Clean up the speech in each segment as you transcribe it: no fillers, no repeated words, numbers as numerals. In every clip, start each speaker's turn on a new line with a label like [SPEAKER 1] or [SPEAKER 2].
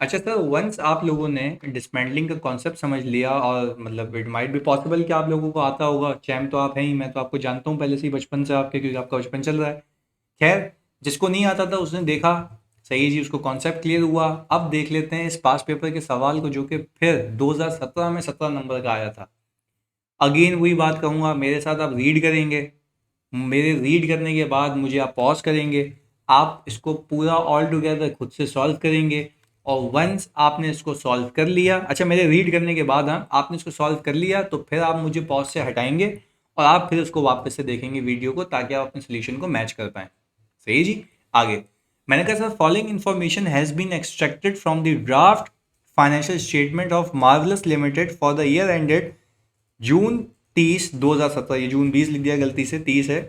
[SPEAKER 1] अच्छा sir, once आप लोगों ने डिसमेंटलिंग का कॉन्सेप्ट समझ लिया और मतलब इट माइट बी पॉसिबल कि आप लोगों को आता होगा, चैम तो आप हैं ही, मैं तो आपको जानता हूँ पहले से ही बचपन से आपके, क्योंकि आपका बचपन चल रहा है। खैर, जिसको नहीं आता था उसने देखा, सही जी, उसको कॉन्सेप्ट क्लियर हुआ। अब देख लेते हैं इस पास पेपर के सवाल को, जो कि फिर 2017 में 17 नंबर का आया था। अगेन वही बात कहूँगा, मेरे साथ आप रीड करेंगे, मेरे रीड करने के बाद मुझे आप पॉज करेंगे, आप इसको पूरा ऑल टुगेदर खुद से सॉल्व करेंगे। और वंस आपने इसको सॉल्व कर लिया, अच्छा मेरे रीड करने के बाद, हाँ, आपने इसको सॉल्व कर लिया तो फिर आप मुझे पॉज से हटाएंगे और आप फिर उसको वापस से देखेंगे वीडियो को, ताकि आप अपने सोल्यूशन को मैच कर पाएँ। सही जी। आगे मैंने कहा sir, following information has been extracted from the draft financial statement of Marvellous Limited for the year ended June 30 2017। ये जून 20 लिख दिया, गलती से 30 है,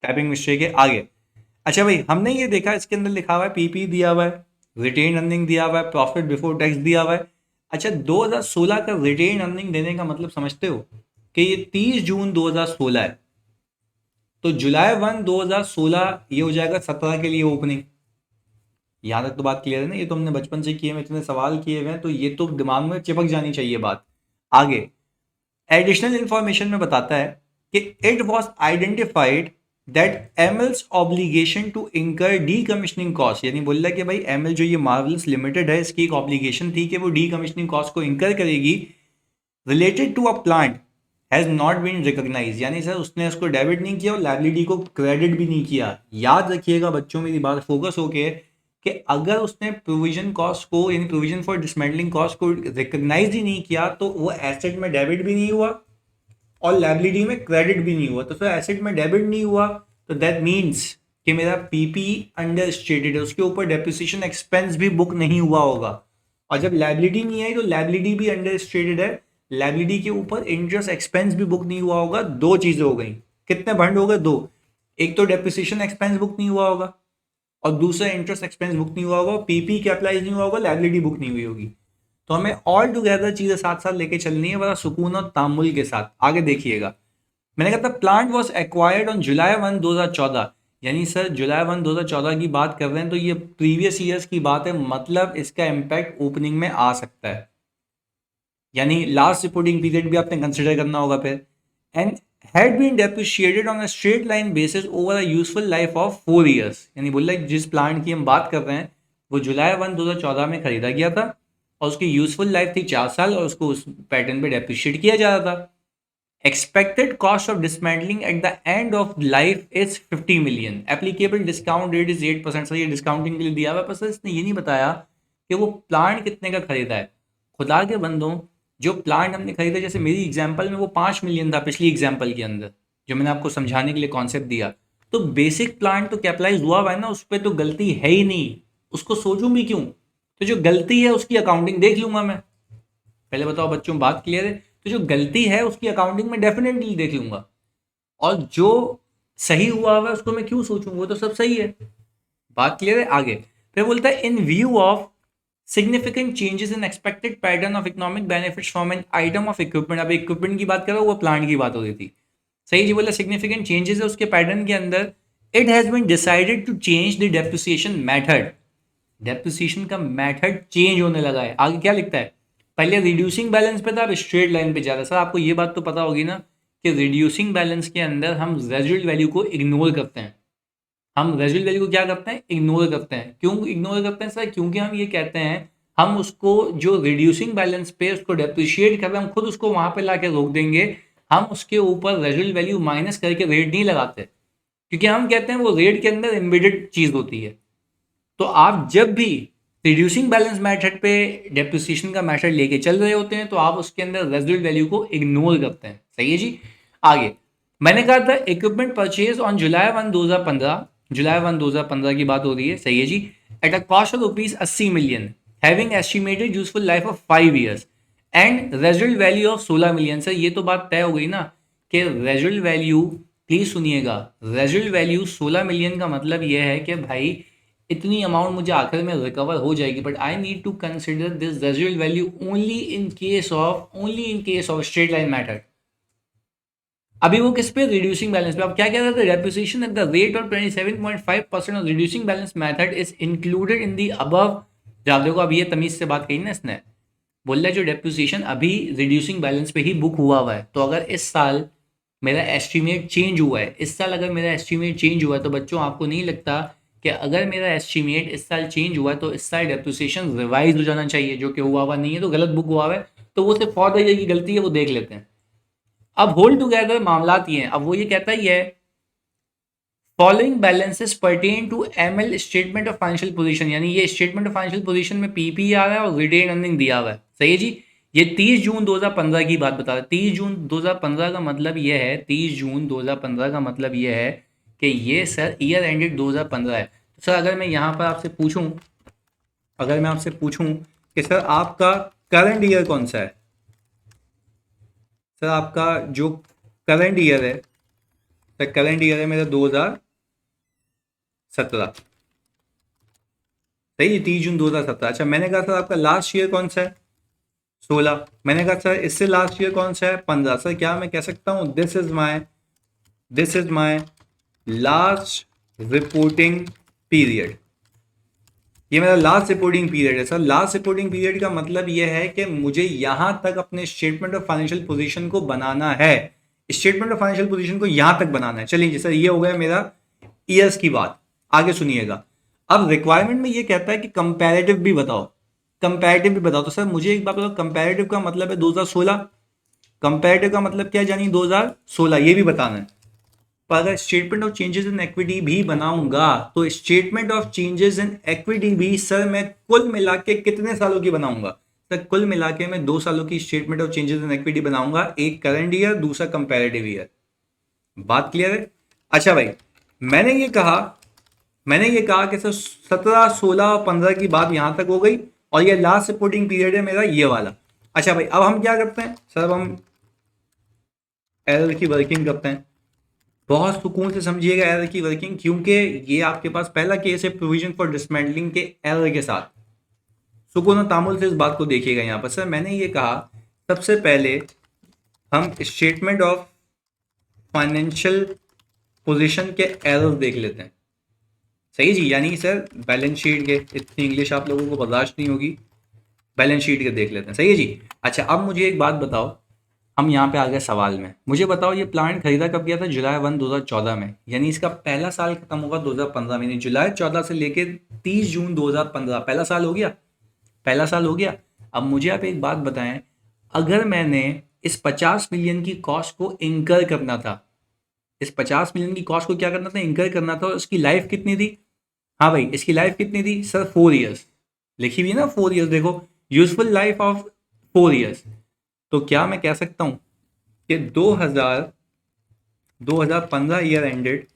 [SPEAKER 1] टाइपिंग मिस्टेक है। आगे, अच्छा भाई, हमने ये देखा इसके अंदर लिखा हुआ है पीपी दिया हुआ है, रिटेन अर्निंग दिया हुआ है, प्रॉफिट बिफोर टैक्स दिया हुआ है। अच्छा, 2016 का रिटेन अर्निंग देने का मतलब समझते हो कि ये 30 जून 2016 है, तो जुलाई 2016 ये हो जाएगा 17 के लिए ओपनिंग। यहाँ तक तो बात क्लियर है ना? ये तो हमने बचपन से किए हुए, इतने सवाल किए हुए हैं, तो ये तो दिमाग में चिपक जानी चाहिए बात। आगे एडिशनल इंफॉर्मेशन में बताता है कि it was identified that ML's obligation to incur decommissioning cost, यानी बोल रहा है कि भाई एमएल जो ये मार्वल्स लिमिटेड है, इसकी एक ऑब्लिगेशन थी कि वो डी कमिश्निंग कॉस्ट को इंकर करेगी related to a plant, has not been recognise, यानी सर उसने उसको डेबिट नहीं किया और लाइबिलिटी को क्रेडिट भी नहीं किया। याद रखिएगा बच्चों, मेरी बात फोकस होके, कि अगर उसने प्रोविजन कॉस्ट को, यानी प्रोविजन फॉर डिसमेंटलिंग कॉस्ट को रिकॉग्नाइज ही नहीं किया, तो वो एसेट में डेबिट भी नहीं हुआ और लाइबिलिटी में क्रेडिट भी नहीं हुआ। तो फिर एसेट में डेबिट नहीं हुआ, तो दैट मीन्स कि मेरा पीपी अंडर स्टेटेड है, उसके ऊपर डेप्रिसिएशन एक्सपेंस भी बुक नहीं हुआ होगा। और जब लाइबिलिटी नहीं आई तो लाइबिलिटी भी अंडर स्टेटेड है, लाइबिलिटी के ऊपर इंटरेस्ट एक्सपेंस भी बुक नहीं हुआ होगा। दो चीजें हो गई, कितने भंड हो गए? दो। एक तो डेप्रिसिएशन एक्सपेंस बुक नहीं हुआ होगा और दूसरा इंटरेस्ट एक्सपेंस बुक नहीं हुआ होगा, पीपी कैपिटलाइज नहीं हुआ होगा, लाइबिलिटी बुक नहीं हुई होगी। तो हमें ऑल टुगेदर चीजें साथ साथ लेके चलनी है, बड़ा सुकून और तामुल के साथ। आगे देखिएगा, मैंने कहा था plant was acquired on July 1 2014, यानी सर जुलाई 1 2014 की बात कर रहे हैं, तो ये प्रीवियस ईयर्स की बात है, मतलब इसका इम्पैक्ट ओपनिंग में आ सकता है, यानी लास्ट रिपोर्टिंग पीरियड भी आपने कंसिडर करना होगा फिर। And had been depreciated on a straight line basis over a useful life of 4 years, यानी बोल रहे जिस प्लांट की हम बात कर रहे हैं वो जुलाई 1 2014 में खरीदा गया था और उसकी यूजफुल लाइफ थी 4 साल, और उसको उस पैटर्न पे डेप्रिशिएट किया जा रहा था। Expected cost of dismantling at the end of life is 50 million. Applicable discount rate is 8%। Sir ये डिस्काउंटिंग के लिए दिया हुआ है, पर सर इसने ये नहीं बताया कि वो प्लांट कितने का खरीदा है। खुदा के बंदों, जो प्लांट हमने खरीदा, जैसे मेरी एग्जांपल में वो 5 मिलियन था पिछली एग्जांपल के अंदर, जो मैंने आपको समझाने के लिए कॉन्सेप्ट दिया, तो बेसिक प्लांट तो कैपिटलाइज हुआ हुआ है ना, उस पर तो गलती है ही नहीं, उसको सोचूं भी क्यों? तो जो गलती है उसकी अकाउंटिंग देख लूंगा मैं। पहले बताओ बच्चों, बात क्लियर है? तो जो गलती है उसकी अकाउंटिंग में डेफिनेटली देख लूंगा, और जो सही हुआ है उसको मैं क्यों सोचूंगा, वो तो सब सही है। बात क्लियर है? आगे फिर बोलता है इन view of significant changes in expected pattern of economic benefits from an item of equipment, अब इक्विपमेंट की बात करो, वो प्लांट की बात हो रही थी। सही जी, बोला सिग्निफिकेंट चेंजेस है उसके पैटर्न के अंदर। It has been decided to change the depreciation method, depreciation का मेथड चेंज होने लगा है। आगे क्या लिखता है? पहले रिड्यूसिंग बैलेंस पे था, अब स्ट्रेट लाइन पे जा रहा है। सर आपको ये बात तो पता होगी ना कि रिड्यूसिंग बैलेंस के अंदर हम रेजिडुअल वैल्यू को इग्नोर करते हैं। हम रेजिडुअल वैल्यू को क्या करते हैं? इग्नोर करते हैं। क्यों इग्नोर करते हैं सर? क्योंकि हम ये कहते हैं, हम उसको जो रिड्यूसिंग बैलेंस पे उसको डेप्रिशिएट कर रहे हैं, हम खुद उसको वहां पे लाके रोक देंगे। हम उसके ऊपर रेजिडुअल वैल्यू माइनस करके रेट नहीं लगाते, क्योंकि हम कहते हैं वो रेट के अंदर एम्बेडेड चीज होती है। तो आप जब भी रिड्यूसिंग बैलेंस मेथड पे डेप्रिसिएशन का मेथड लेके चल रहे होते हैं, तो आप उसके अंदर रेजिडुअल वैल्यू को इग्नोर करते हैं। सही है जी। आगे मैंने कहा था equipment purchase on July 1 2015, July 1 2015 की बात हो रही है। सही है जी। At a cost of ₹80 million, having estimated useful life of 5 years and residual value of 16 million। Sir ये तो बात तय हो गई ना कि रेजिडुअल वैल्यू, प्लीज सुनिएगा, रेजिडुअल वैल्यू 16 मिलियन का मतलब यह है कि भाई इतनी अमाउंट मुझे आखिर में रिकवर हो जाएगी, but I need to consider this residual value only in case of straight line method. अभी वो किस पे? रिड्यूसिंग बैलेंस पे। अब क्या कह रहे थे? Depreciation at the rate of 27.5% of reducing balance method is included in the above जब देखो अब ये तमीज से बात कही ना इसने, बोल रहा है जो डेप्रिसिएशन अभी रिड्यूसिंग बैलेंस पे ही बुक हुआ है, तो अगर इस साल मेरा एस्टीमेट चेंज हुआ है, इस साल अगर मेरा एस्टीमेट चेंज हुआ है, तो बच्चों आपको नहीं लगता कि अगर मेरा एस्टीमेट इस साल चेंज हुआ है तो इस साल डेप्रिसिएशन रिवाइज हो जाना चाहिए, जो कि हुआ नहीं है, तो गलत बुक हुआ है, तो वो सिर्फ फॉर द ईयर की गलती है, वो देख लेते हैं। अब होल्ड टुगेदर मामलात ये हैं, अब वो ये कहता ही है following balances pertain to ML statement of financial position, यानी ये स्टेटमेंट ऑफ फाइनेंशियल पोजीशन में पीपी आ रहा है और रिटेन अर्निंग दिया हुआ है। सही है जी। ये 30 जून 2015 की बात बता रहा है। 30 जून 2015 का मतलब ये है, 30 जून 2015 का मतलब ये है कि ये सर ईयर एंडेड 2015 है। तो सर अगर मैं यहाँ पर आपसे पूछूं, अगर मैं आपसे पूछूं कि सर आपका करंट ईयर कौन सा है, सर आपका जो करंट ईयर है, सर करंट ईयर है मेरा 2017। सही है, 30 जून 2017। अच्छा मैंने कहा सर आपका लास्ट ईयर कौन सा है, 16। मैंने कहा सर इससे लास्ट ईयर कौन सा है, 15। सर क्या मैं कह सकता हूँ this is my last reporting period, ये मेरा लास्ट रिपोर्टिंग पीरियड है। सर लास्ट रिपोर्टिंग पीरियड का मतलब ये है कि मुझे यहां तक अपने स्टेटमेंट ऑफ फाइनेंशियल पोजीशन को बनाना है, स्टेटमेंट ऑफ फाइनेंशियल पोजीशन को यहां तक बनाना है। चलिए सर ये हो गया मेरा ईयर्स की बात। आगे सुनिएगा, अब रिक्वायरमेंट में ये कहता है कि कंपैरेटिव भी बताओ, कंपैरेटिव भी बताओ। तो सर मुझे एक बात बताओ, कंपैरेटिव का मतलब है 2016, कंपैरेटिव का मतलब क्या जानी 2016, ये भी बताना है। पर अगर statement of changes in equity भी बनाऊंगा तो statement of changes in equity भी सर मैं कुल मिला के कितने सालों की बनाऊंगा, सर कुल मिला के मैं 2 सालों की statement of changes in equity बनाऊंगा, एक करंट ईयर दूसरा कंपैरेटिव ईयर। बात क्लियर है। अच्छा भाई मैंने ये कहा कि सर 17, 16 और 15 की बात यहां तक हो गई और ये लास्ट रिपोर्टिंग पीरियड है मेरा ये वाला। अच्छा भाई अब हम क्या करते हैं सर, अब हम एरर की वर्किंग करते हैं। बहुत सुकून से समझिएगा एरर की वर्किंग, क्योंकि ये आपके पास पहला केस है प्रोविजन फॉर डिसमेंटलिंग के एरर के साथ। सुकून और तामुल से इस बात को देखिएगा। यहाँ पर सर मैंने ये कहा सबसे पहले हम स्टेटमेंट ऑफ फाइनेंशियल पोजीशन के एरर देख लेते हैं। सही जी, यानी सर बैलेंस शीट के, इतनी इंग्लिश आप लोगों को बर्दाश्त नहीं होगी, बैलेंस शीट के देख लेते हैं। सही है जी। अच्छा अब मुझे एक बात बताओ, हम यहाँ पे आ गए सवाल में, मुझे बताओ ये प्लांट खरीदा कब किया था, जुलाई 1 2014 में, यानी इसका पहला साल खत्म होगा 2015 में, यानी जुलाई 14 से लेके 30 जून 2015 पहला साल हो गया, पहला साल हो गया। अब मुझे आप एक बात बताएं, अगर मैंने इस 50 मिलियन की कॉस्ट को इंकर करना था, इस 50 मिलियन की कॉस्ट को क्या करना था, इंकर करना था, और उसकी लाइफ कितनी थी, हाँ भाई इसकी लाइफ कितनी थी सर 4 ईयर्स, लिखी हुई ना 4 ईयर्स, देखो यूजफुल लाइफ ऑफ 4 ईयर्स। तो क्या मैं कह सकता हूं कि 2015 ईयर एंडेड,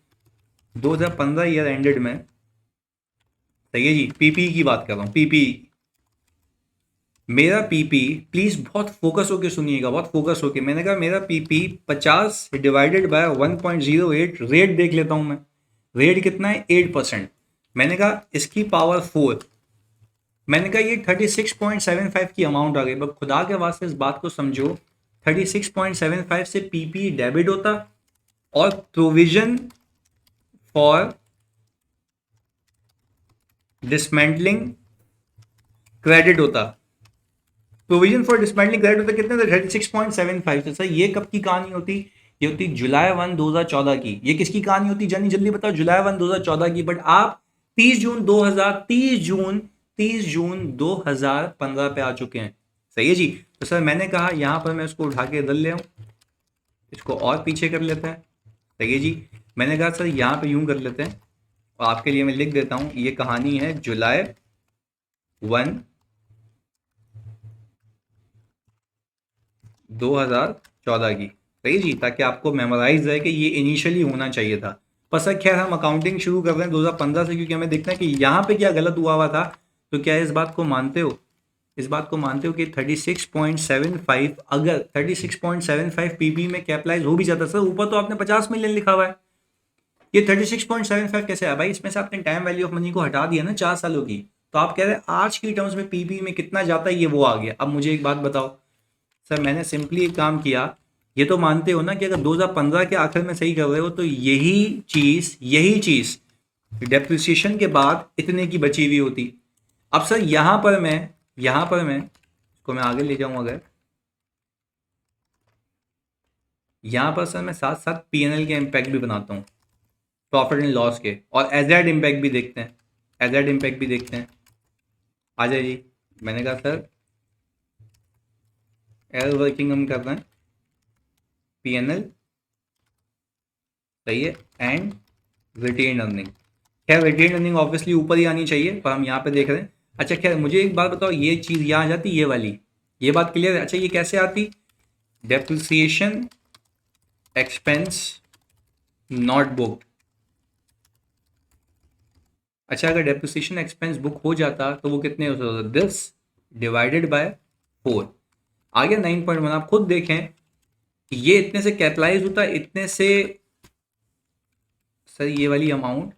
[SPEAKER 1] 2015 ईयर एंडेड में, सही है जी, पीपी की बात कर रहा हूं, पीपी मेरा पीपी, प्लीज बहुत फोकस होके सुनिएगा, बहुत फोकस होके। मैंने कहा मेरा पीपी 50 डिवाइडेड बाय 1.08, रेट देख लेता हूं मैं, रेट कितना है 8%। मैंने कहा इसकी पावर 4, मैंने कहा ये 36.75 की अमाउंट आ गई। बस खुदा के वास्ते इस बात को समझो, 36.75 से पीपी डेबिट होता और प्रोविजन फॉर डिसमेंटलिंग क्रेडिट होता, प्रोविजन फॉर डिसमेंटलिंग क्रेडिट होता कितने थे 36.75। तो सर ये कब की कहानी होती, ये होती जुलाई 1 2014 की। ये किसकी कहानी होती जानी जल्दी बताओ, जुलाई 1 2014 की। बट आप 30 जून 2015 पे आ चुके हैं। सही है जी। तो सर मैंने कहा यहां पर मैं इसको उठा के इधर ले आऊं, इसको और पीछे कर लेते हैं। सही है जी। मैंने कहा सर यहां पे यूं कर लेते हैं और आपके लिए मैं लिख देता हूं, ये कहानी है जुलाई 1 2014 की। सही जी, ताकि आपको मेमोराइज रहे कि ये इनिशियली होना चाहिए था। पर सर खैर हम अकाउंटिंग शुरू कर रहे हैं 2015 से, क्योंकि हमें देखना है कि यहाँ पे क्या गलत हुआ था। तो क्या इस बात को मानते हो, इस बात को मानते हो कि 36.75, अगर 36.75 पीबी में कैपिटलाइज हो भी जाता, सर ऊपर तो आपने 50 मिलियन लिखा हुआ है, ये 36.75 कैसे आया भाई, इसमें से आपने टाइम वैल्यू ऑफ मनी को हटा दिया ना 4 सालों की। तो आप कह रहे हैं आज की टर्म्स में पीबी में कितना जाता है, ये वो आ गया। अब मुझे एक बात बताओ सर, मैंने सिंपली एक काम किया, ये तो मानते हो ना कि अगर 2015 के आखिर में सही कर रहे हो तो यही चीज डेप्रिसिएशन के बाद इतने की बची हुई होती। अब सर यहाँ पर मैं इसको मैं आगे ले जाऊं, अगर यहाँ पर सर मैं साथ साथ पीएनएल के इम्पैक्ट भी बनाता हूँ, प्रॉफिट एंड लॉस के, और एजेड इम्पैक्ट भी देखते हैं, एजेड इम्पैक्ट भी देखते हैं। आ जाए जी। मैंने कहा सर एरर वर्किंग हम कर रहे हैं, पीएनएल सही है, एंड रिटेन अर्निंग। खैर रिटेन अर्निंग ऑब्वियसली ऊपर ही आनी चाहिए, पर हम यहाँ पे देख रहे हैं। अच्छा खैर मुझे एक बात बताओ, ये चीज़ यहाँ आ जाती, ये वाली, ये बात क्लियर है। अच्छा ये कैसे आती, डेप्रिसिएशन एक्सपेंस नॉट बुक्ड। अच्छा अगर डेप्रिसिएशन एक्सपेंस बुक हो जाता तो वो कितने होता, दिस डिवाइडेड बाय 4। आगे 9.1 आप खुद देखें, ये इतने से कैपिटलाइज होता, इतने से सर ये वाली अमाउंट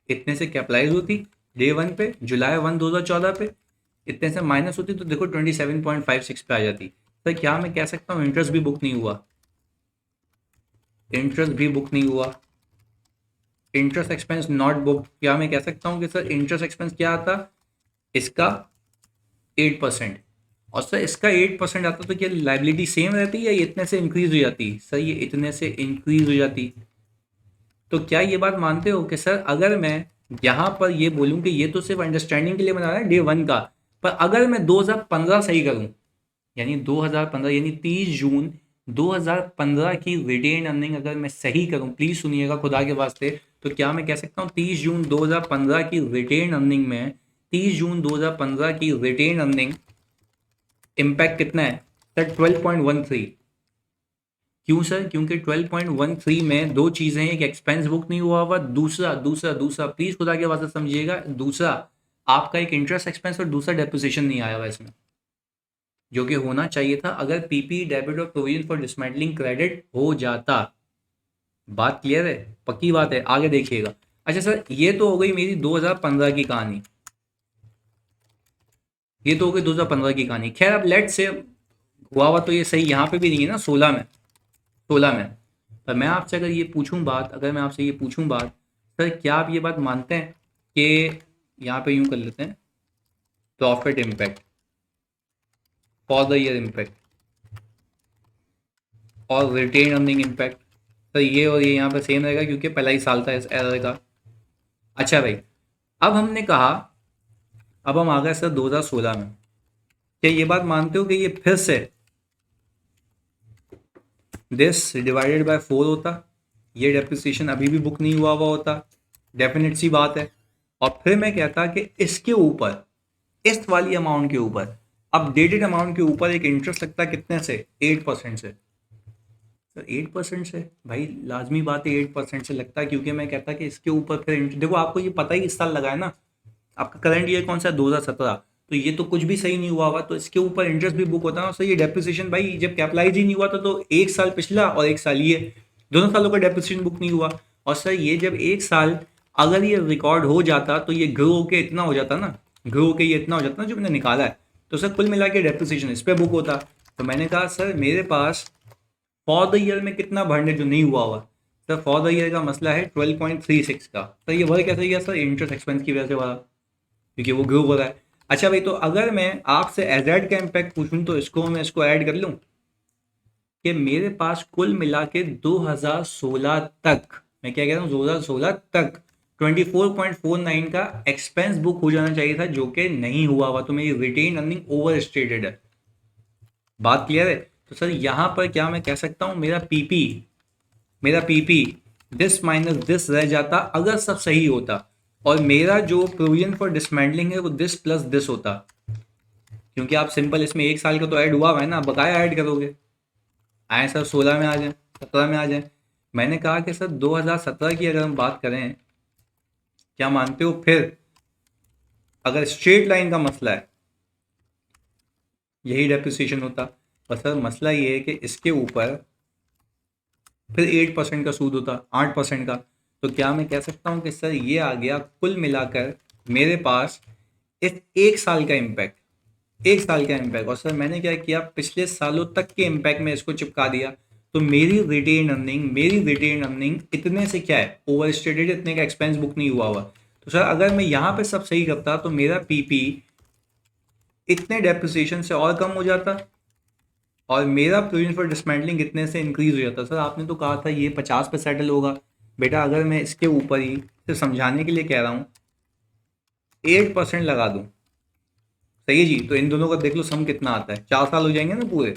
[SPEAKER 1] इतने से कैपिटलाइज होती डे 1 पे, जुलाई 1 2014 पे, इतने से माइनस होती तो देखो 27.56 पे आ जाती। सर क्या मैं कह सकता हूँ इंटरेस्ट भी बुक नहीं हुआ, इंटरेस्ट भी बुक नहीं हुआ, इंटरेस्ट एक्सपेंस नॉट बुक। क्या मैं कह सकता हूँ कि सर इंटरेस्ट एक्सपेंस क्या आता, इसका 8%, और सर इसका 8% आता तो क्या लाइबिलिटी सेम रहती है या इतने से इंक्रीज हो जाती? सर ये इतने से इंक्रीज हो जाती। तो क्या ये बात मानते हो कि सर अगर मैं यहाँ पर ये बोलूँ कि ये तो सिर्फ अंडरस्टैंडिंग के लिए बना रहा है डे 1 का, पर अगर मैं 2015 सही करूँ, यानी 2015 यानी 30 जून 2015 की रिटेन अर्निंग अगर मैं सही करूं, प्लीज सुनिएगा खुदा के वास्ते, तो क्या मैं कह सकता हूं 30 जून 2015 की रिटेन अर्निंग में, 30 जून 2015 की रिटेन अर्निंग इम्पैक्ट कितना है सर, 12.13। क्यों सर? क्योंकि 12.13 में दो चीजें हैं, एक एक्सपेंस बुक नहीं हुआ हुआ, दूसरा दूसरा दूसरा प्लीज खुदा के वास्ते समझिएगा, दूसरा आपका एक इंटरेस्ट एक्सपेंस और दूसरा डेप्रिसिएशन नहीं आया हुआ इसमें, जो कि होना चाहिए था अगर पीपी डेबिट और प्रोविजन फॉर डिसमेंटलिंग क्रेडिट हो जाता। बात क्लियर है, पक्की बात है, आगे देखिएगा। अच्छा सर ये तो हो गई मेरी 2015 की कहानी, ये तो हो गई 2015 की कहानी। खैर अब लेट से हुआ हुआ तो ये सही यहाँ पे भी नहीं है ना, 16 में, 16 में। पर मैं आपसे अगर ये पूछूं बात, अगर मैं आपसे ये पूछूं बात, सर क्या आप ये बात मानते हैं कि यहाँ पे यूं कर लेते हैं, profit impact for the year impact और रिटेन अर्निंग इम्पैक्ट, तो ये और ये यहाँ पे सेम रहेगा क्योंकि पहला ही साल था इस एरर का। अच्छा भाई अब हमने कहा, अब हम आ गए सर 2016 में, क्या ये बात मानते हो कि ये फिर से दिस डिवाइडेड बाय 4 होता, ये डेप्रिसिएशन अभी भी बुक नहीं हुआ हुआ होता, डेफिनेट सी बात है। और फिर मैं कहता कि इसके ऊपर, इस वाली अमाउंट के ऊपर, अपडेटेड अमाउंट के ऊपर एक इंटरेस्ट लगता है कितने से, 8% से। सर 8% से भाई लाजमी बात है 8% से लगता है, क्योंकि मैं कहता कि इसके ऊपर फिर देखो आपको ये पता ही इस साल लगा है ना, आपका करंट ईयर कौन सा है 2017, तो ये तो कुछ भी सही नहीं हुआ हुआ, तो इसके ऊपर इंटरेस्ट भी बुक होता है। सर ये डेप्रिसिएशन भाई जब कैपिटलाइज ही नहीं हुआ था तो एक साल पिछला और एक साल ये, दोनों सालों का डेप्रिसिएशन बुक नहीं हुआ। और सर ये जब एक साल अगर ये रिकॉर्ड हो जाता तो ये ग्रो के इतना हो जाता ना, ग्रो के ये इतना हो जाता ना जो मैंने निकाला है, तो सर कुल मिला के डेप्रिसिएशन इस पर बुक होता। तो मैंने कहा सर मेरे पास फॉर द ईयर में कितना भरने जो नहीं हुआ हुआ, सर फॉर द ईयर का मसला है 12.36 का। सर ये वर्क कैसे गया सर, इंटरेस्ट एक्सपेंस की वजह से वाला, क्योंकि वो ग्रो हो रहा है। अच्छा भाई तो अगर मैं आपसे एजेड का इम्पैक्ट पूछूं तो मैं इसको ऐड कर लूं कि मेरे पास कुल मिला के 2016 तक, मैं क्या कह रहा हूँ 2016 तक 24.49 का एक्सपेंस बुक हो जाना चाहिए था, जो कि नहीं हुआ हुआ, तो मेरी रिटेन अर्निंग ओवर स्टेटेड है। बात क्लियर है? तो सर यहाँ पर क्या मैं कह सकता हूँ मेरा पीपी दिस माइनस दिस रह जाता अगर सब सही होता, और मेरा जो प्रोविजन फॉर डिसमेंटलिंग है वो दिस प्लस दिस होता, क्योंकि आप सिंपल इसमें एक साल का तो ऐड हुआ है ना, बकाया ऐड करोगे, आए सर 16 में आ जाए, 17 में आ जाए। मैंने कहा कि सर 2017 की अगर हम बात करें, क्या मानते हो फिर अगर स्ट्रेट लाइन का मसला है यही डेप्रिसिएशन होता, पर सर मसला ये है कि इसके ऊपर फिर 8% का सूद होता, 8% का। तो क्या मैं कह सकता हूँ कि सर ये आ गया कुल मिलाकर मेरे पास इस एक साल का इम्पैक्ट, एक साल का इम्पैक्ट, और सर मैंने क्या किया पिछले सालों तक के इम्पैक्ट में इसको चिपका दिया, तो मेरी रिटेन अर्निंग इतने से क्या है ओवर स्टेटेड, इतने का एक्सपेंस बुक नहीं हुआ हुआ, तो सर अगर मैं यहाँ पे सब सही करता तो मेरा पीपी इतने डेप्रिसिएशन से और कम हो जाता और मेरा प्रोविजन फॉर डिसमेंटलिंग इतने से इंक्रीज हो जाता। सर आपने तो कहा था ये 50 पे सेटल होगा। बेटा अगर मैं इसके ऊपर ही सिर्फ समझाने के लिए कह रहा हूँ 8% लगा दूँ, सही है जी, तो इन दोनों का देख लो सम कितना आता है, 4 साल हो जाएंगे ना पूरे,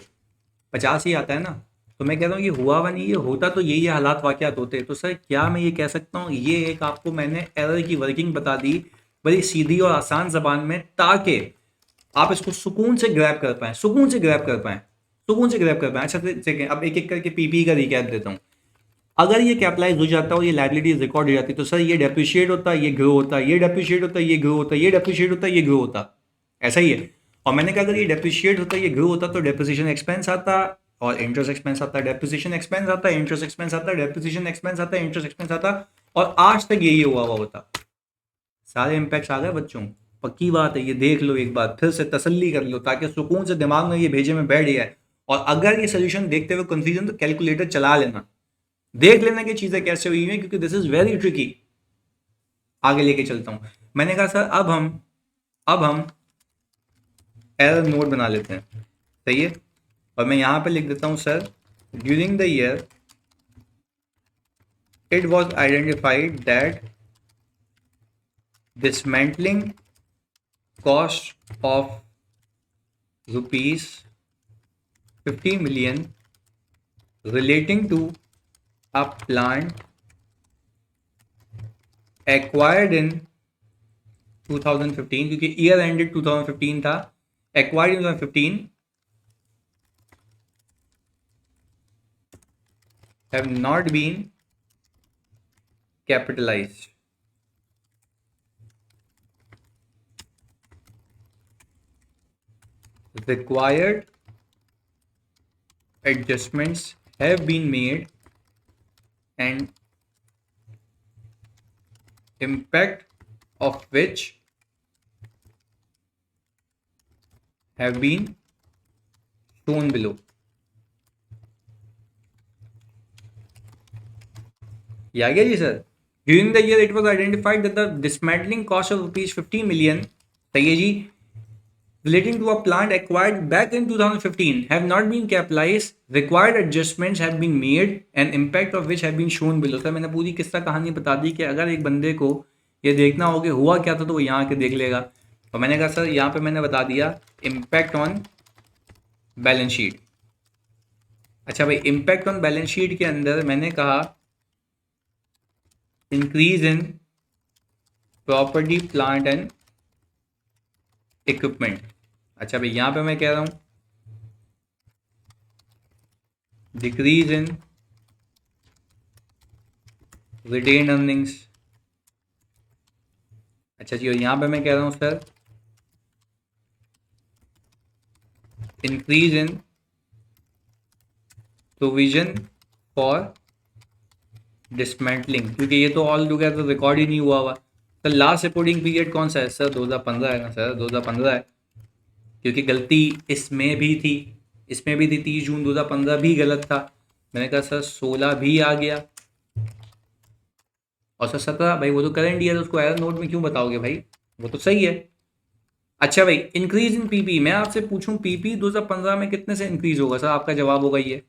[SPEAKER 1] 50 ही आता है ना। तो मैं कह रहा हूँ ये हुआ वा नहीं, ये होता तो यही हालात वाकयात होते। तो सर क्या मैं ये कह सकता हूँ, ये एक आपको मैंने एरर की वर्किंग बता दी बड़ी सीधी और आसान जबान में, ताकि आप इसको सुकून से ग्रैब कर पाएं, सुकून से ग्रैब कर पाएं, सुकून से ग्रैब कर पाएं। अच्छा ठीक है, अब एक एक करके पीपी का रिकैप देता हूँ। अगर ये कैपिटलाइज हो जाता और ये लाइबिलिटीज रिकॉर्ड हो जाती तो सर ये डेप्रिशिएट होता, ये ग्रो होता, ये डेप्रिशिएट होता, ये ग्रो होता, ये डेप्रिशिएट होता, ये ग्रो होता, ऐसा ही है। और मैंने कहा अगर ये डेप्रिशिएट होता, ये ग्रो होता तो डेप्रिसिएशन एक्सपेंस आता और इंटरेस्ट एक्सपेंस आता, डेप्रिसिएशन एक्सपेंस आता, इंटरेस्ट एक्सपेंस आता, डेप्रिसिएशन एक्सपेंस आता, इंटरेस्ट एक्सपेंस आता, और आज तक यही हुआ हुआ होता। सारे इम्पैक्ट्स आ गए बच्चों, पक्की बात है, ये देख लो एक बार फिर से तसल्ली कर लो ताकि सुकून से दिमाग में ये भेजे में बैठ गया है। और अगर ये सोल्यूशन देखते हुए कंफ्यूजन तो कैलकुलेटर चला लेना, देख लेना कि चीजें कैसे हुई हैं, क्योंकि दिस इज वेरी ट्रिकी। आगे लेके चलता हूं। मैंने कहा सर अब हम एरर नोट बना लेते हैं, सही है। और मैं यहां पे लिख देता हूं sir during the year it was identified that dismantling cost of rupees 50 million relating to a plant acquired in 2015, क्योंकि ईयर एंडेड 2015 था, acquired in 2015 have not been capitalized. Required adjustments have been made and impact of which have been shown below. ये आ गया जी sir. During the year it was identified that the dismantling cost of rupees 50 million, सही है जी, relating to a plant acquired back in 2015 have not been capitalized, required adjustments have been made and impact of which have been shown below। Sir मैंने पूरी किस्सा कहानी बता दी कि अगर एक बंदे को ये देखना हो कि हुआ क्या था तो वो यहाँ आके देख लेगा। और मैंने कहा सर यहाँ पे मैंने बता दिया इम्पैक्ट ऑन बैलेंस शीट। अच्छा भाई, इम्पैक्ट ऑन बैलेंस शीट के अंदर मैंने कहा increase in property plant and equipment. अच्छा भाई यहाँ पे मैं कह रहा हूँ डिक्रीज इन रिटेन अर्निंग्स। अच्छा जी, और यहाँ पे मैं कह रहा हूँ sir increase in provision for dismantling, क्योंकि ये तो ऑल टुगेदर रिकॉर्ड ही नहीं हुआ हुआ। सर लास्ट रिपोर्टिंग पीरियड कौन सा है सर? 2015 है ना सर? 2015 है, क्योंकि गलती इसमें भी थी, इसमें भी थी, 30 जून 2015 भी गलत था। मैंने कहा सर 16 भी आ गया, और सर 17 भाई वो तो करंट ईयर, उसको एरर नोट में क्यों बताओगे भाई, वो तो सही है। अच्छा भाई, इंक्रीज इन पीपी, मैं आपसे पूछूं पीपी 2015 में कितने से इंक्रीज होगा? सर आपका जवाब होगा ये,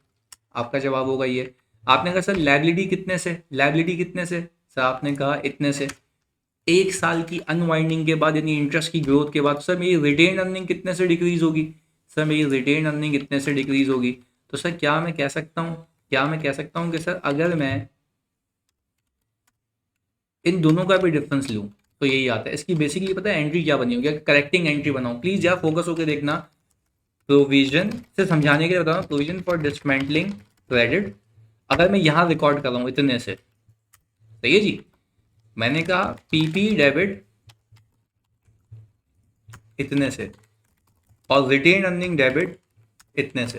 [SPEAKER 1] आपका जवाब होगा ये। आपने कहा सर लाइबिलिटी कितने से, लाइबिलिटी कितने से? सर आपने कहा इतने से। 1 साल की अनवाइंडिंग के बाद यानी इंटरेस्ट की ग्रोथ के बाद सर मेरी रिटेन अर्निंग कितने से डिक्रीज होगी? सर मेरी रिटेन अर्निंग इतने से डिक्रीज होगी। तो सर क्या मैं कह सकता हूँ, क्या मैं कह सकता हूँ कि सर अगर मैं इन दोनों का भी डिफरेंस लूँ तो यही आता है। इसकी बेसिकली पता है एंट्री क्या बनी होगी? करेक्टिंग एंट्री बनाओ, प्लीज यार फोकस होकर देखना। प्रोविजन से समझाने के लिए बता रहा हूँ, प्रोविजन फॉर डिसमेंटलिंग क्रेडिट, अगर मैं यहाँ रिकॉर्ड कर रहा हूँ इतने से, सही है जी। मैंने कहा पीपी डेबिट इतने से और रिटेन अर्निंग डेबिट इतने से।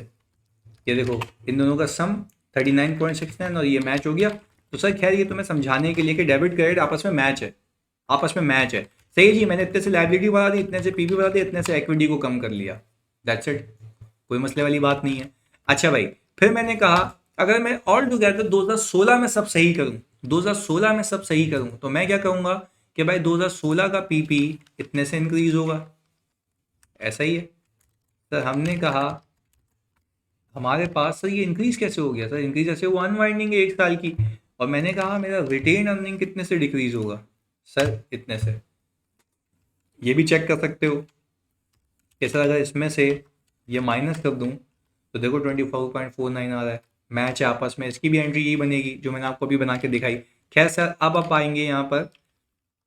[SPEAKER 1] ये देखो इन दोनों का सम 39.69 और ये मैच हो गया। तो सर खैर ये तुम्हें समझाने के लिए कि डेबिट क्रेडिट आपस में मैच है, आपस में मैच है, सही जी। मैंने इतने से लाइबिलिटी बढ़ा दी, इतने से पीपी बढ़ा दी, इतने से इक्विटी को कम कर लिया, दैट्स इट, कोई मसले वाली बात नहीं है। अच्छा भाई, फिर मैंने कहा अगर मैं ऑल टुगेदर 2016 में सब सही करूं, 2016 में सब सही करूं तो मैं क्या कहूंगा कि भाई 2016 का पीपी इतने से इंक्रीज होगा, ऐसा ही है सर। हमने कहा हमारे पास सर ये इंक्रीज कैसे हो गया, सर इंक्रीज ऐसे हुआ अनवाइंडिंग है 1 साल की, और मैंने कहा मेरा रिटेन अर्निंग कितने से डिक्रीज होगा, सर इतने से। ये भी चेक कर सकते हो कि सर अगर इसमें से ये माइनस कर दूं तो देखो 24.49 आ रहा है, मैच है आपस में, इसकी भी एंट्री यही बनेगी जो मैंने आपको अभी बना के दिखाई। खैर सर अब आप आएंगे यहाँ पर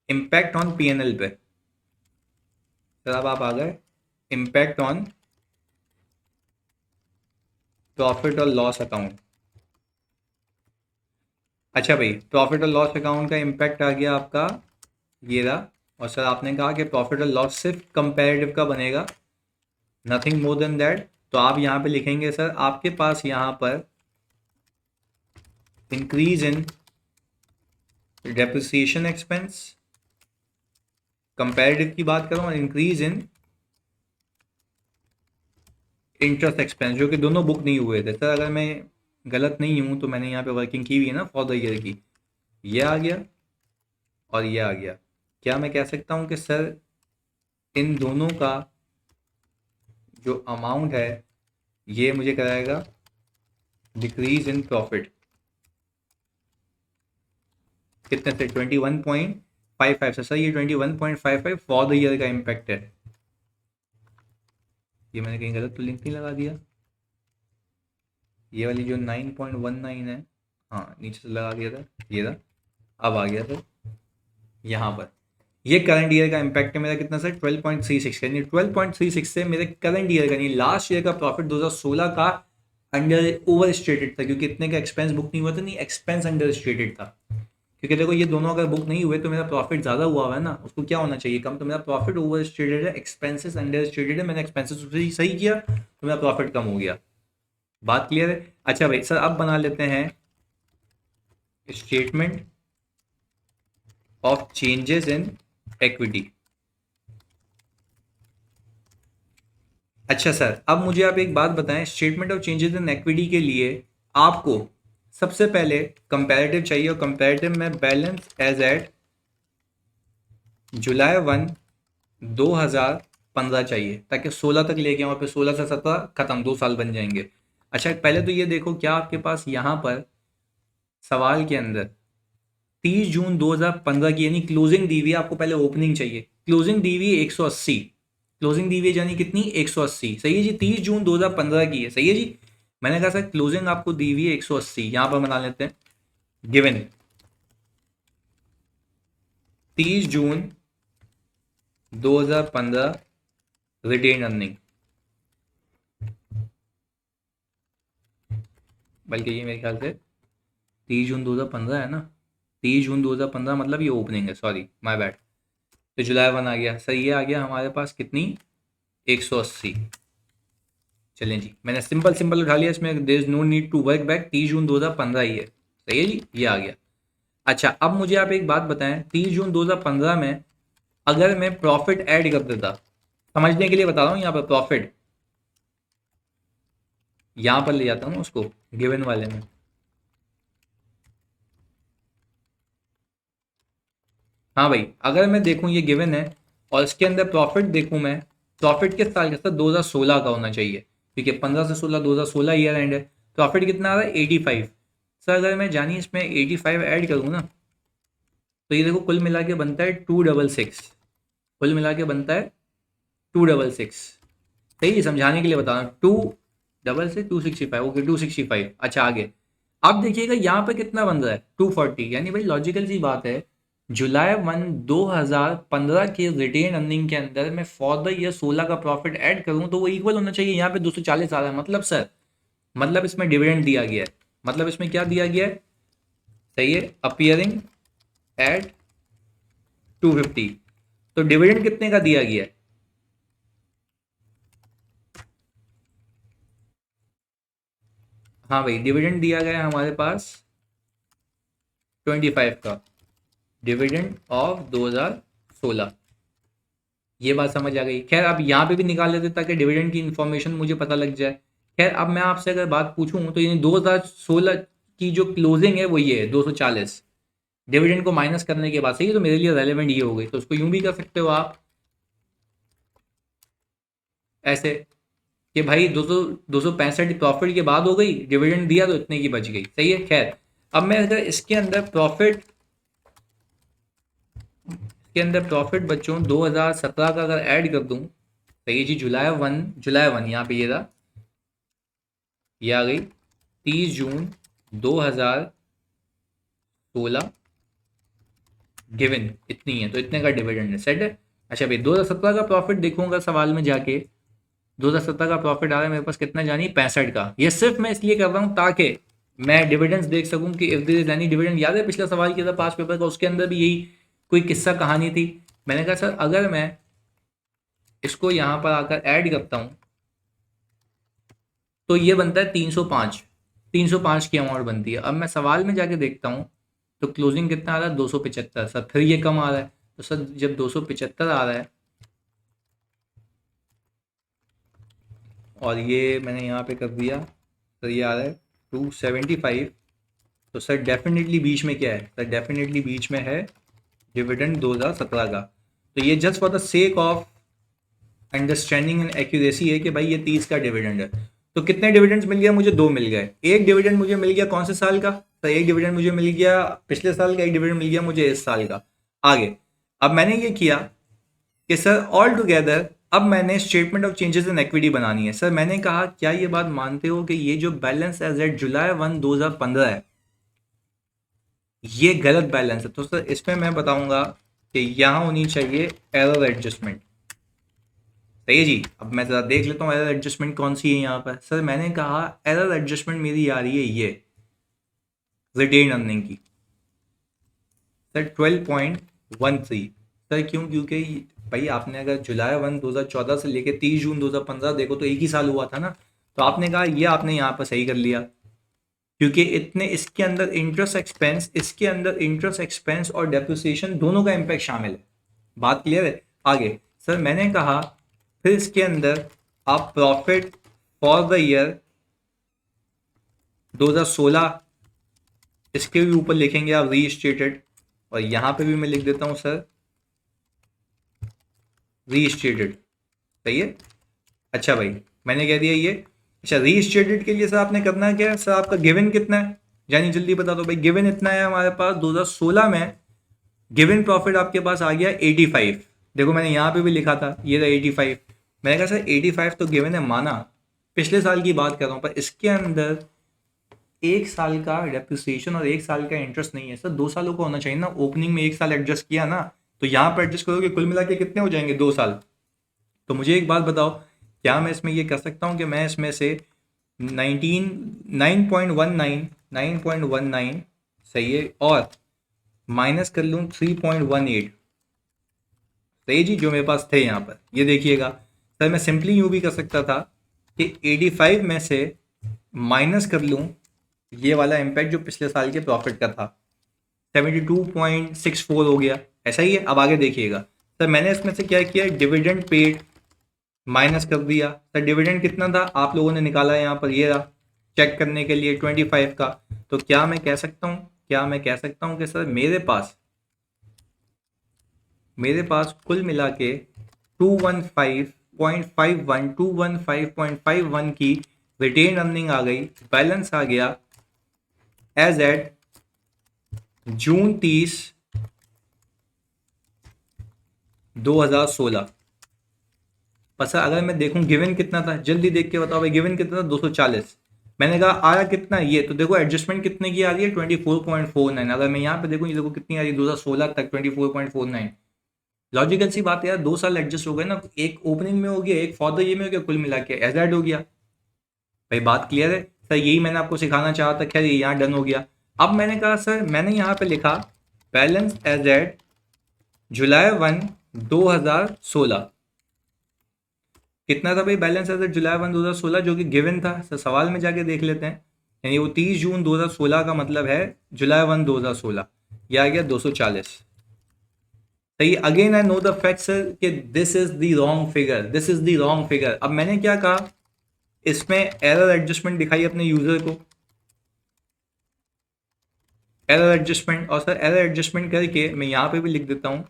[SPEAKER 1] इम्पैक्ट ऑन पीएनएल पे। सर अब आप आ गए इम्पैक्ट ऑन प्रॉफिट और लॉस अकाउंट। अच्छा भाई, प्रॉफिट और लॉस अकाउंट का इम्पैक्ट आ गया आपका ये रहा, और सर आपने कहा कि प्रॉफिट और लॉस सिर्फ कंपैरेटिव का बनेगा, नथिंग मोर देन दैट। तो आप यहाँ पे लिखेंगे सर आपके पास यहाँ पर increase in depreciation expense, comparative की बात करूँ, और इंक्रीज इन इंटरेस्ट एक्सपेंस, जो कि दोनों बुक नहीं हुए थे सर। अगर मैं गलत नहीं हूँ तो मैंने यहाँ पे वर्किंग की हुई है ना फॉर द ईयर की, ये आ गया और ये आ गया। क्या मैं कह सकता हूँ कि सर इन दोनों का जो अमाउंट है ये मुझे कराएगा डिक्रीज इन प्रॉफिट, कितने से 21.55 से। सर ये 21.55 फॉर द ईयर का इम्पैक्ट है। ये मैंने कहीं गलत तो लिंक नहीं लगा दिया, ये वाली जो 9.19 है, हाँ नीचे से लगा दिया था, ये रहा, अब आ गया सर यहाँ पर। ये करंट ईयर का इम्पैक्ट है मेरा कितना सर 12.36 का, यानी 12.36 से मेरे करंट ईयर का, यानी लास्ट ईयर का प्रॉफिट 2016 का अंडर ओवर स्टेटेड था, क्योंकि इतने का एक्सपेंस बुक नहीं हुआ था, नहीं एक्सपेंस अंडर स्टेटेड था। क्योंकि देखो ये दोनों अगर बुक नहीं हुए तो मेरा प्रॉफिट ज़्यादा हुआ है ना, उसको क्या होना चाहिए कम, तो मेरा प्रॉफिट ओवर स्टेटेड है, एक्सपेंसेस अंडर स्टेटेड है, मैंने एक्सपेंसेस सही किया तो मेरा प्रॉफिट कम हो गया। बात क्लियर है। अच्छा भाई सर अब बना लेते हैं statement of changes in equity. अच्छा सर अब मुझे आप एक बात बताएं, statement of changes in equity के लिए आपको सबसे पहले कंपैरेटिव चाहिए, और कंपैरेटिव में बैलेंस एज एट जुलाई 1 2015 चाहिए, ताकि 16 तक लेके आऊँ, फिर 16 से 17 खत्म, 2 साल बन जाएंगे। अच्छा पहले तो ये देखो क्या आपके पास यहाँ पर सवाल के अंदर 30 जून 2015 की यानी क्लोजिंग दी हुई है, आपको पहले ओपनिंग चाहिए, क्लोजिंग दी हुई है 180, क्लोजिंग दी हुई है यानी कितनी 180, सही है जी, 30 जून 2015 की है, सही है जी। मैंने कहा सर क्लोजिंग आपको दी हुई है 180, यहां पर बना लेते हैं गिवन 30 जून 2015 रिटेन अर्निंग, बल्कि ये मेरे ख्याल से 30 जून 2015 है ना, 30 जून 2015 मतलब ये ओपनिंग है, सॉरी माय बैड। तो जुलाई 1 आ गया सर, ये आ गया हमारे पास कितनी 180। चलें जी, मैंने सिंपल सिंपल उठा लिया, इसमें there is no need to work back, 30 June 2015 ही है, सही है जी, ये आ गया। अच्छा अब मुझे आप एक बात बताएं, 30 जून 2015 में अगर मैं प्रॉफिट ऐड कर देता, समझने के लिए बता रहा हूँ, यहाँ पर प्रॉफिट यहाँ पर ले जाता हूँ उसको गिवन वाले में, हाँ भाई अगर मैं देखूँ ये गिवन है और इसके अंदर प्रॉफिट देखूँ मैं, प्रॉफिट किस साल का सर 2016 का होना चाहिए, क्योंकि 15 से 16 2016 ईयर एंड है। प्रॉफिट कितना आ रहा है 85। सर अगर मैं जानी इसमें 85 ऐड करूँ ना, तो ये देखो कुल मिला के बनता है 266, कुल मिला के बनता है 266, सही है, समझाने के लिए बता रहा हूँ, 266 265, ओके 265। अच्छा आगे अब देखिएगा यहाँ पे कितना बन रहा है 240, यानी भाई लॉजिकल सी बात है, जुलाई 1 2015 के रिटेन अर्निंग के अंदर मैं फॉर द ईयर 16 का प्रॉफिट ऐड करूं तो वो इक्वल होना चाहिए, यहाँ पे 240 आ रहा है, मतलब सर मतलब इसमें डिविडेंड दिया गया है, मतलब इसमें क्या दिया गया है, सही है, अपियरिंग एट 250, तो डिविडेंड कितने का दिया गया है, हाँ भाई डिविडेंड दिया गया है हमारे पास 25 का, डिविडेंड ऑफ 2016, ये बात समझ आ गई। खैर अब यहाँ पे भी निकाल लेते ताकि डिविडेंड की इंफॉर्मेशन मुझे पता लग जाए। खैर अब मैं आपसे अगर बात पूछूं तो यानी 2016 की जो क्लोजिंग है वो ये है 240, डिविडेंड को माइनस करने के बाद, सही है, तो मेरे लिए रेलेवेंट ये हो गई। तो उसको यूं भी कर सकते हो आप ऐसे कि भाई 265 प्रॉफिट के बाद हो गई, डिविडेंड दिया तो इतने की बच गई, सही है। खैर, अब मैं अगर इसके अंदर प्रॉफिट बच्चों 2017 का अगर ऐड कर दूं, तो ये जी जुलाई 1 यहाँ पे ये रहा, ये आ गई 30 जून 2016, गिवन इतनी है, तो इतने का डिविडेंड है, सेट है। अच्छा भाई 2017 का प्रॉफिट देखूंगा सवाल में जाके, 2017 का प्रॉफिट आ रहा है मेरे पास कितना जानी, 65 का। ये सिर्फ मैं इसलिए कर रहा हूँ ताकि मैं डिविडेंड्स देख सकूं कि if there is any dividend. याद है पिछला सवाल किया था पास पेपर का, उसके अंदर भी यही कोई किस्सा कहानी थी। मैंने कहा सर अगर मैं इसको यहाँ पर आकर ऐड करता हूँ तो ये बनता है 305, 305 की अमाउंट बनती है। अब मैं सवाल में जाके देखता हूँ तो क्लोजिंग कितना आ रहा है, 275 सर, फिर ये कम आ रहा है। तो सर जब 275 आ रहा है और ये मैंने यहाँ पे कर दिया, सर ये आ रहा है 275, तो सर डेफिनेटली बीच में क्या है, सर डेफिनेटली बीच में है डिविडेंड 2017 का। तो ये just for the sake of understanding and accuracy है कि भाई ये 30 का डिविडेंड है। तो कितने डिविडेंड्स मिल गया मुझे, दो मिल गए। एक डिविडेंड मुझे मिल गया कौन से साल का, तो एक डिविडेंड मुझे मिल गया पिछले साल का, एक डिविडेंड मिल गया मुझे इस साल का। आगे अब मैंने ये किया कि सर ऑल टुगेदर अब मैंने statement of changes in equity बनानी है। सर मैंने कहा क्या ये बात मानते हो कि ये जो बैलेंस एज एट जुलाई 1 2015 है ये गलत बैलेंस है। तो सर इसमें मैं बताऊंगा कि यहाँ होनी चाहिए एरर एडजस्टमेंट, सही है जी। अब मैं जरा देख लेता हूँ एरर एडजस्टमेंट कौन सी है यहाँ पर। सर मैंने कहा एरर एडजस्टमेंट मेरी आ रही है ये रिटेन अर्निंग की, सर 12.13। सर क्यों, क्योंकि भाई आपने अगर जुलाई 1 2014 से लेके 30 जून 2015 देखो तो एक ही साल हुआ था ना। तो आपने कहा ये आपने यहाँ पर सही कर लिया, क्योंकि इतने इसके अंदर इंटरेस्ट एक्सपेंस और डेप्रिसिएशन दोनों का इम्पैक्ट शामिल है। बात क्लियर है। आगे सर मैंने कहा फिर इसके अंदर आप प्रॉफिट फॉर द ईयर 2016 इसके भी ऊपर लिखेंगे आप रीस्टेटेड, और यहां पे भी मैं लिख देता हूं सर रीस्टेटेड, सही है। अच्छा भाई मैंने कह दिया ये। अच्छा रीस्टेटेड के लिए सर आपने करना है क्या है, सर आपका गिवन कितना है, जानी जल्दी बता दो भाई। गिवन इतना है हमारे पास 2016 में गिवन प्रॉफिट आपके पास आ गया 85। देखो मैंने यहाँ पे भी लिखा था ये था 85। मैंने कहा सर 85 तो गिवन है माना, पिछले साल की बात कर रहा हूँ, पर इसके अंदर एक साल का डेप्रिसिएशन और एक साल का इंटरेस्ट नहीं है। सर 2 सालों का होना चाहिए ना, ओपनिंग में एक साल एडजस्ट किया ना, तो यहाँ पर एडजस्ट करोगे कुल मिला के कितने हो जाएंगे 2 साल। तो मुझे एक बात बताओ, क्या मैं इसमें ये कर सकता हूँ कि मैं इसमें से 9.19 सही है और माइनस कर लूँ 3.18, सही जी, जो मेरे पास थे यहाँ पर। ये देखिएगा सर मैं सिंपली यूँ भी कर सकता था कि 85 में से माइनस कर लूँ ये वाला इम्पैक्ट जो पिछले साल के प्रॉफिट का था, 72.64 हो गया, ऐसा ही है। अब आगे देखिएगा सर मैंने इसमें से क्या किया, डिविडेंड पेड माइनस कर दिया। सर डिविडेंड कितना था आप लोगों ने निकाला यहाँ पर, ये रहा, चेक करने के लिए 25 का। तो क्या मैं कह सकता हूँ कि सर मेरे पास कुल मिला के 215.51 की रिटेन अर्निंग आ गई, बैलेंस आ गया एज एट जून 30 2016। पर सर अगर मैं देखूं गिवन कितना था, जल्दी देख के बताओ भाई, गिवन कितना था 240। मैंने कहा आया कितना ये, तो देखो एडजस्टमेंट कितने की आ रही है 24.49। अगर मैं यहाँ पे देखूं ये देखो कितनी आ रही है 2016 तक 24.49। लॉजिकल सी बात है यार, 2 साल एडजस्ट हो गए ना, एक ओपनिंग में हो गया एक फॉर द ईयर में हो गया, कुल मिला के एज एड हो गया। भाई बात क्लियर है सर, यही मैंने आपको सिखाना चाहा था। खैर ये यहाँ डन हो गया। अब मैंने कहा सर मैंने यहाँ पे लिखा बैलेंस एज एट जुलाई 1 2016, कितना था भाई बैलेंस एज एट जुलाई 1 2016 जो कि गिवन था। सर सवाल में जाके देख लेते हैं, यानी वो 30 जून 2016 का मतलब है जुलाई 1 2016, यह आ गया 240। सही, again I know the fact sir कि this is the wrong figure. अब मैंने क्या कहा, इसमें एरर एडजस्टमेंट दिखाई अपने यूजर को, एरर एडजस्टमेंट, और सर एरर एडजस्टमेंट करके मैं यहाँ पे भी लिख देता हूँ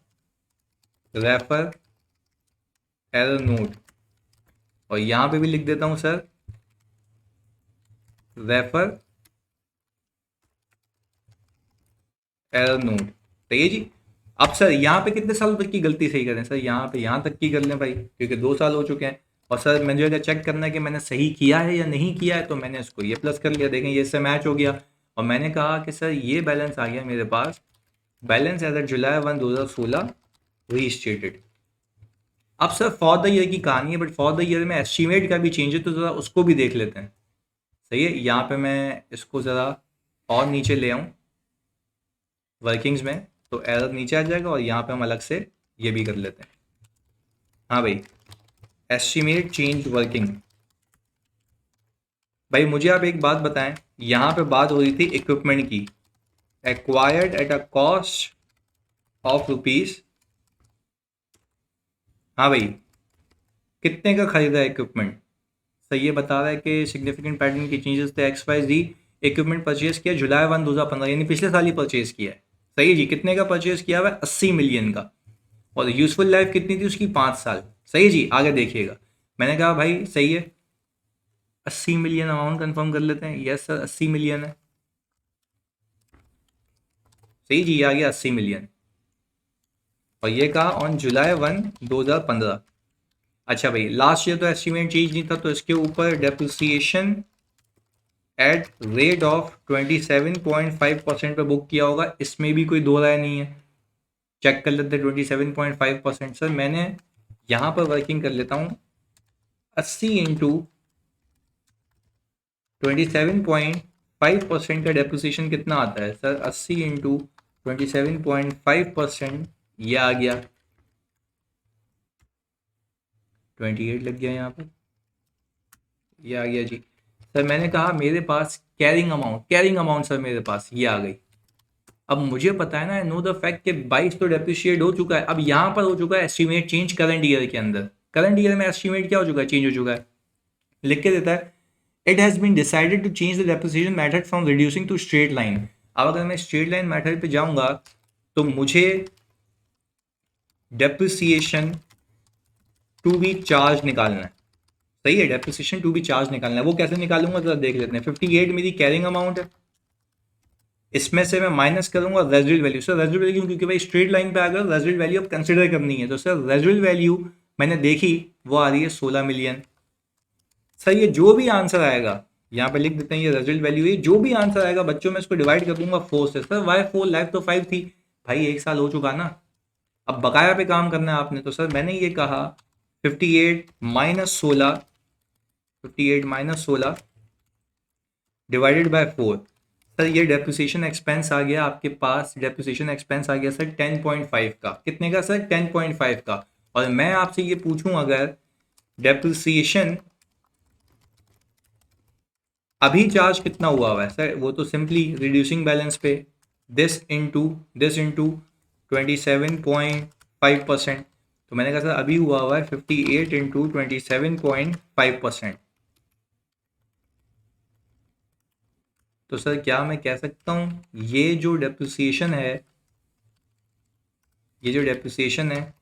[SPEAKER 1] रेफर एरर नोट, और यहाँ पे भी लिख देता हूँ सर रेफर एरर नोट। सही है जी। अब सर यहाँ पे कितने साल तक की गलती सही करें सर? यहाँ पे यहाँ तक की कर लें भाई, क्योंकि 2 साल हो चुके हैं। और सर मुझे अगर चेक करना है कि मैंने सही किया है या नहीं किया है, तो मैंने इसको ये प्लस कर लिया, देखें ये इससे मैच हो गया। और मैंने कहा कि सर ये बैलेंस आ गया मेरे पास, balance as at July 1, 2016 restated. अब सर फॉर द ईयर की कहानी है, बट फॉर द ईयर में एस्टिमेट का भी चेंज है, तो ज़रा उसको भी देख लेते हैं। सही है, यहाँ पे मैं इसको ज़रा और नीचे ले आऊँ वर्किंग्स में, तो एरर नीचे आ जाएगा, और यहाँ पे हम अलग से ये भी कर लेते हैं। हाँ भाई, एस्टिमेट चेंज वर्किंग। भाई मुझे आप एक बात बताएं, यहाँ पे बात हो रही थी इक्विपमेंट की, acquired eight a cost of rupees, हाँ भाई कितने का खरीदा इक्विपमेंट? सही ये बता रहा है कि सिग्निफिकेंट पैटर्न की चेंजेस थे XYZ, इक्विपमेंट परचेज किया July 1, 2015, यानी पिछले साल ही परचेज किया है। सही है जी, कितने का परचेज किया हुआ है? 80 मिलियन का। और यूजफुल लाइफ कितनी थी उसकी? 5 साल। सही है जी, आगे देखिएगा। मैंने कहा भाई सही है, 80 मिलियन अमाउंट कंफर्म कर लेते हैं। यस सर 80 मिलियन है। सही जी, ये आ गया 80 मिलियन। और ये कहा ऑन July 1, 2015। अच्छा भाई, लास्ट ईयर तो एस्टिमेट चेंज नहीं था, तो इसके ऊपर डेप्रिसिएशन एट रेट ऑफ 27.5% पे बुक किया होगा, इसमें भी कोई दो राय नहीं है। चेक कर लेते हैं 27.5%। सर मैंने यहाँ पर वर्किंग कर लेता हूँ, 80 इंटू 27.5% का डेप्रिसिएशन कितना आता है सर? 80 इंटू 27.5%, ये आ गया 28 लग गया यहाँ पर, ये आ गया जी। सर मैंने कहा मेरे पास कैरिंग अमाउंट सर मेरे पास ये आ गई। अब मुझे पता है ना, आई नो द फैक्ट कि 22 तो डेप्रिशिएट हो चुका है, अब यहाँ पर हो चुका है एस्टिमेट चेंज करंट ईयर के अंदर। करंट ईयर में एस्टिमेट क्या हो चुका है? चेंज हो चुका है। लिख के देता है it has been decided to change the depreciation method from reducing to straight line. अब अगर मैं स्ट्रेट लाइन मेथड पे जाऊंगा, तो मुझे डेप्रिसिएशन टू बी चार्ज निकालना है। सही है, डेप्रिसिएशन टू बी चार्ज निकालना है। वो कैसे निकालूंगा जरा देख लेते हैं। 58 मेरी कैरिंग अमाउंट है, इसमें से मैं माइनस करूंगा residual value. Sir residual value क्योंकि भाई स्ट्रेट लाइन पे अगर रेजिडुअल वैल्यू अब कंसिडर करनी है, तो सर रेजिडुअल वैल्यू मैंने देखी, वो आ रही है 16 मिलियन। सर ये जो भी आंसर आएगा, यहाँ पे लिख देते हैं ये रेजिडुअल वैल्यू है, जो भी आंसर आएगा बच्चों में इसको डिवाइड कर दूंगा 4 से। Sir Y 4? लाइफ तो 5 थी भाई, 1 साल हो चुका ना, अब बकाया पे काम करना है आपने। तो सर मैंने ये कहा 58 minus 16, 58 minus 16 divided by 4। Sir ये डेप्रिसिएशन एक्सपेंस आ गया आपके पास, डेप्रिसिएशन एक्सपेंस आ गया सर 10.5 का। कितने का सर? 10.5 का। और मैं आपसे ये पूछूं अगर डेप्रिसिएशन अभी चार्ज कितना हुआ है सर, वो तो सिंपली रिड्यूसिंग बैलेंस पे दिस इंटू 27.5%। तो मैंने कहा सर अभी हुआ है 58 इंटू 27.5%। तो सर क्या मैं कह सकता हूँ ये जो डेप्रिसिएशन है, ये जो डेप्रिसिएशन है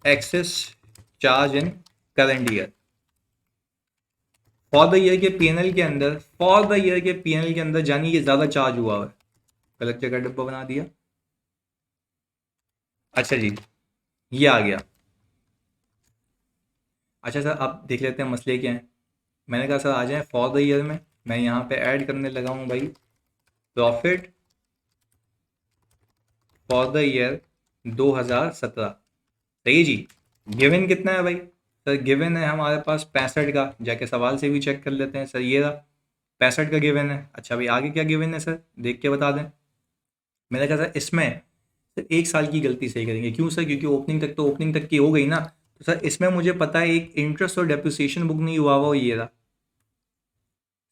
[SPEAKER 1] excess charge in current year, for the year के पीएनएल के अंदर, फॉर द ईयर के पीएनएल के अंदर जानी ये ज़्यादा चार्ज हुआ है। गलत जगह डब्बा बना दिया। अच्छा जी, ये आ गया। अच्छा सर अब देख लेते हैं मसले क्या हैं। मैंने कहा सर आ जाएं फॉर द ईयर में, मैं यहाँ पे ऐड करने लगा हूँ भाई प्रॉफिट फॉर द ईयर 2017। सही जी। गिवन कितना है भाई? सर गिवन है हमारे पास 65 का, जाके सवाल से भी चेक कर लेते हैं। सर ये रहा 65 का गिवन है। अच्छा भाई आगे क्या गिवन है सर, देख के बता दें। मैंने कहा सर इसमें सर 1 साल की गलती सही करेंगे। क्यों सर? क्योंकि ओपनिंग तक की हो गई ना। तो सर इसमें मुझे पता है एक इंटरेस्ट और डेप्रिसिएशन बुक नहीं हुआ वो ये रहा।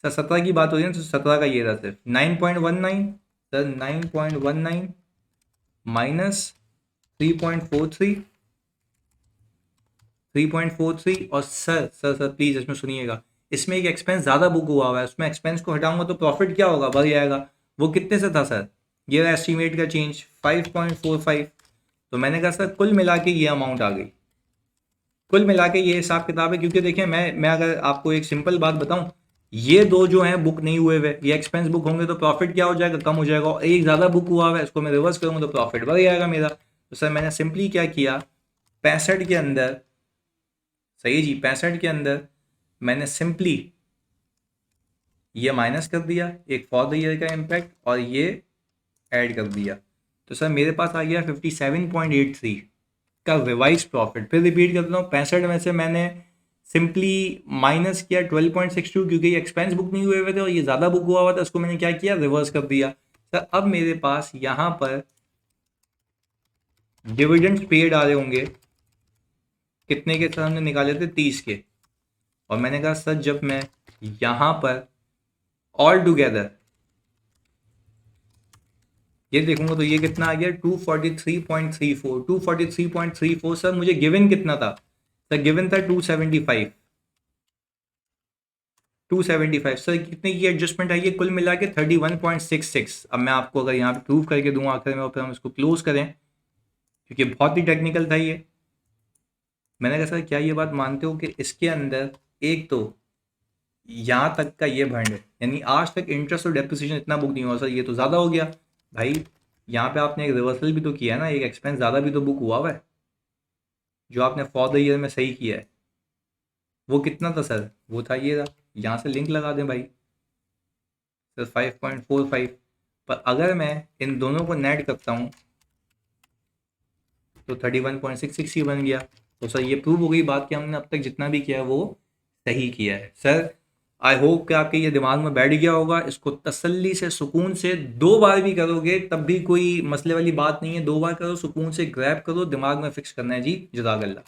[SPEAKER 1] सर 17 की बात हो रही है ना, तो 17 का ये रहा सिर्फ 9.19। Sir 9.19 minus 3.43, 3.43। और सर प्लीज़ इसमें सुनिएगा, इसमें एक एक्सपेंस ज़्यादा बुक हुआ है, उसमें एक्सपेंस को हटाऊंगा तो प्रॉफिट क्या होगा? बढ़ जाएगा। वो कितने से था सर? ये रहा एस्टीमेट का चेंज 5.45। तो मैंने कहा सर कुल मिला के ये अमाउंट आ गई, कुल मिला के ये हिसाब किताब है। क्योंकि देखिए मैं अगर आपको एक सिंपल बात बताऊं, ये दो जो हैं बुक नहीं हुए हुए, ये एक्सपेंस बुक होंगे तो प्रॉफिट क्या हो जाएगा, कम हो जाएगा। और एक ज़्यादा बुक हुआ हुआ है, इसको मैं रिवर्स करूँगा तो प्रॉफिट बढ़ जाएगा मेरा। तो सर मैंने सिंपली क्या किया, 65 के अंदर, सही जी, 65 के अंदर मैंने सिंपली ये माइनस कर दिया, एक फॉर द ईयर का इम्पैक्ट, और ये ऐड कर दिया। तो सर मेरे पास आ गया 57.83 का रिवाइज प्रॉफिट। फिर रिपीट करता हूँ, 65 में से मैंने सिंपली माइनस किया 12.62, क्योंकि ये एक्सपेंस बुक नहीं हुए हुए थे और ये ज़्यादा बुक हुआ हुआ था, उसको मैंने क्या किया, रिवर्स कर दिया। सर अब मेरे पास यहाँ पर डिविडेंड्स पेड आ रहे होंगे, कितने के सर हमने निकाले थे, 30 के। और मैंने कहा सर जब मैं यहाँ पर ऑल टुगेदर ये देखूंगा तो ये कितना आ गया, 243.34। 243.34 सर मुझे गिवन कितना था, सर गिवन था 275। 275 सर कितने की एडजस्टमेंट आई है, कुल मिला के 31.66। अब मैं आपको अगर यहाँ पे प्रूव करके दूंगा आखिर में, और फिर हम इसको क्लोज करें, क्योंकि बहुत ही टेक्निकल था ये। मैंने कहा सर क्या ये बात मानते हो कि इसके अंदर एक तो यहाँ तक का ये भंड है, यानी आज तक इंटरेस्ट और डेप्रिसिएशन इतना बुक नहीं हुआ, सर ये तो ज़्यादा हो गया भाई। यहाँ पे आपने एक रिवर्सल भी तो किया है ना, एक एक्सपेंस ज़्यादा भी तो बुक हुआ हुआ है, जो आपने फॉर द ईयर में सही किया है। वो कितना था सर, वो था ये था, यहाँ से लिंक लगा दें भाई सर, 5.45। पर अगर मैं इन दोनों को नेट करता हूँ तो 31.66 ही बन गया। तो सर ये प्रूव हो गई बात कि हमने अब तक जितना भी किया है वो सही किया है। सर आई होप कि आपके ये दिमाग में बैठ गया होगा। इसको तसल्ली से, सुकून से 2 बार भी करोगे तब भी कोई मसले वाली बात नहीं है। 2 बार करो, सुकून से ग्रैब करो, दिमाग में फिक्स करना है जी। जज़ाकल्लाह।